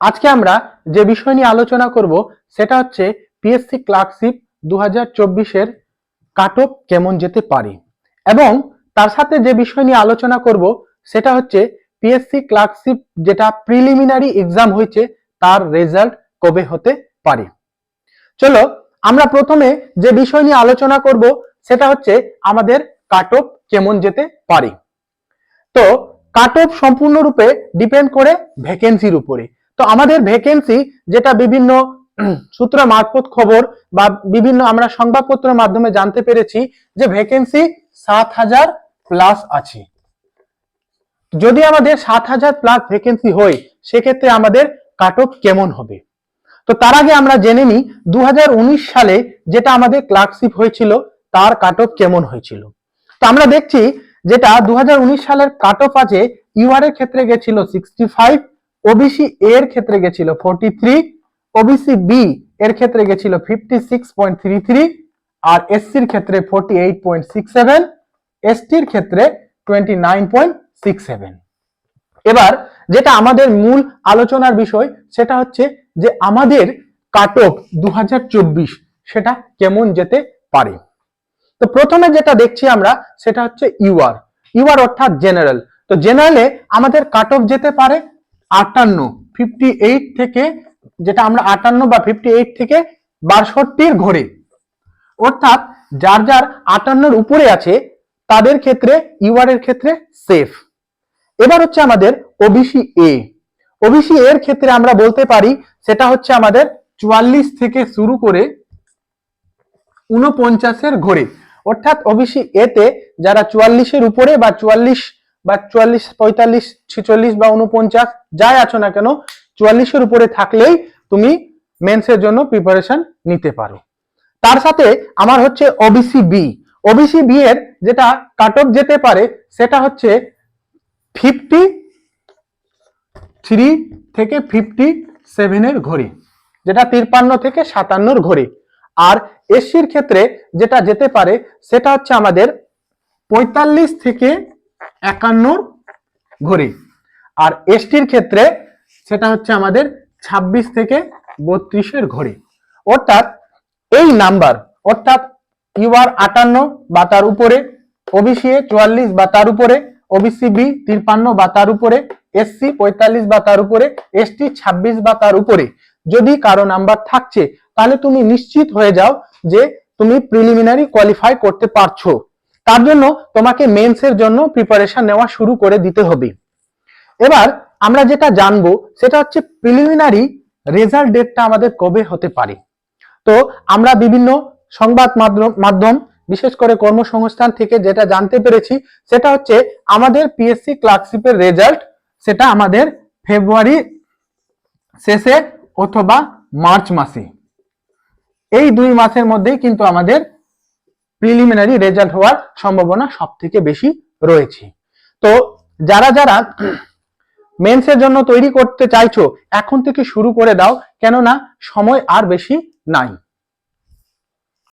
আজকে আমরা যে বিষয় নিয়ে আলোচনা করব সেটা হচ্ছে পিএসসি ক্লার্কশিপ 2024 এর কাট অফ কেমন যেতে পারে, এবং তার সাথে যে বিষয় নিয়ে আলোচনা করব সেটা হচ্ছে পিএসসি ক্লার্কশিপ যেটা প্রিলিমিনারি এক্সাম হয়েছে তার রেজাল্ট কবে হতে পারে। চলো আমরা প্রথমে যে বিষয় নিয়ে আলোচনা করব সেটা হচ্ছে আমাদের কাট অফ কেমন যেতে পারে। তো কাট অফ সম্পূর্ণরূপে ডিপেন্ড করে ভ্যাকেন্সির উপরে। তো আমাদের ভ্যাকেন্সি যেটা বিভিন্ন সূত্র মারফত খবর বা বিভিন্ন আমরা সংবাদপত্রের মাধ্যমে জানতে পেরেছি যে ভ্যাকেন্সি 7,000 প্লাস আছে। যদি আমাদের 7,000 প্লাস ভ্যাকেন্সি হয় সেক্ষেত্রে আমাদের কাট অফ কেমন হবে। তো তার আগে আমরা জেনে নিই 2019 সালে যেটা আমাদের ক্লার্কশিপ হয়েছিল তার কাট অফ কেমন হয়েছিল। তো আমরা দেখছি যেটা 2019 সালের কাট অফ আছে, ইউআর এর ক্ষেত্রে গেছিল 65, ওবিসি এ এর ক্ষেত্রে গেছিল 43, ওবিসি বি এর ক্ষেত্রে গেছিল 56.33, আর এসসির ক্ষেত্রে 48.67, এসটির ক্ষেত্রে 29.67। এবার যেটা আমাদের মূল আলোচনার বিষয় সেটা হচ্ছে যে আমাদের কাট অফ 2024 সেটা কেমন যেতে পারে। তো প্রথমে যেটা দেখছি আমরা সেটা হচ্ছে ইউআর অর্থাৎ জেনারেল। তো জেনারেলে আমাদের কাট অফ যেতে পারে 58 থেকে, যেটা আমরা 58 বা 58 থেকে 62 ঘরে, অর্থাৎ যার যার 58 উপরে আছে তাদের ক্ষেত্রে ইউআর এর ক্ষেত্রে সেফ। এবার হচ্ছে আমাদের ওবিসি এর ক্ষেত্রে আমরা বলতে পারি সেটা হচ্ছে আমাদের 44 থেকে শুরু করে 49 ঘরে, অর্থাৎ ওবিসি এতে যারা 44 উপরে বা 44 বা 44, 45, 46 বা 49 যাই আছো না কেন, 44 উপরে থাকলেই তুমি মেন্সের জন্য প্রিপারেশন নিতে পারো। তার সাথে আমার হচ্ছে ওবিসি বি এর যেটা কাট অফ যেতে পারে সেটা হচ্ছে 53 থেকে 57 ঘরে, যেটা 53 থেকে 57 ঘরে। আর এসসির ক্ষেত্রে যেটা যেতে পারে সেটা হচ্ছে আমাদের 45 থেকে 51 ঘরে, আর এসটির ক্ষেত্রে সেটা হচ্ছে আমাদের 26 থেকে 32 ঘরে। অর্থাৎ এই নাম্বার, অর্থাৎ ইউআর 58 বা তার উপরে, ওবিসি এ 44 বা তার উপরে, ওবিসি বি 53 বা তার উপরে, এসসি 45 বা তার উপরে, এসটি 26 বা তার উপরে যদি কারো নাম্বার থাকছে তাহলে তুমি নিশ্চিত হয়ে যাও যে তুমি প্রিলিমিনারি কোয়ালিফাই করতে পারছো। তার জন্য তোমাকে মেন্সের জন্য প্রিপারেশন নেওয়া শুরু করে দিতে হবে। এবার আমরা যেটা জানবো সেটা হচ্ছে প্রিলিমিনারি রেজাল্ট ডেটটা আমাদের কবে হতে পারে। তো আমরা বিভিন্ন সংবাদ মাধ্যম বিশেষ করে কর্মসংস্থান থেকে যেটা জানতে পেরেছি সেটা হচ্ছে আমাদের পিএসসি ক্লার্কশিপের রেজাল্ট সেটা আমাদের ফেব্রুয়ারি শেষে অথবা মার্চ মাসে, এই 2 মাসের মধ্যেই কিন্তু আমাদের প্রিলিমিনারি রেজাল্ট হওয়ার সম্ভাবনা সব থেকে বেশি রয়েছে। তো যারা যারা মেন্সের জন্য তৈরি করতে চাইছো এখন থেকে শুরু করে দাও, কেননা সময় আর বেশি নাই।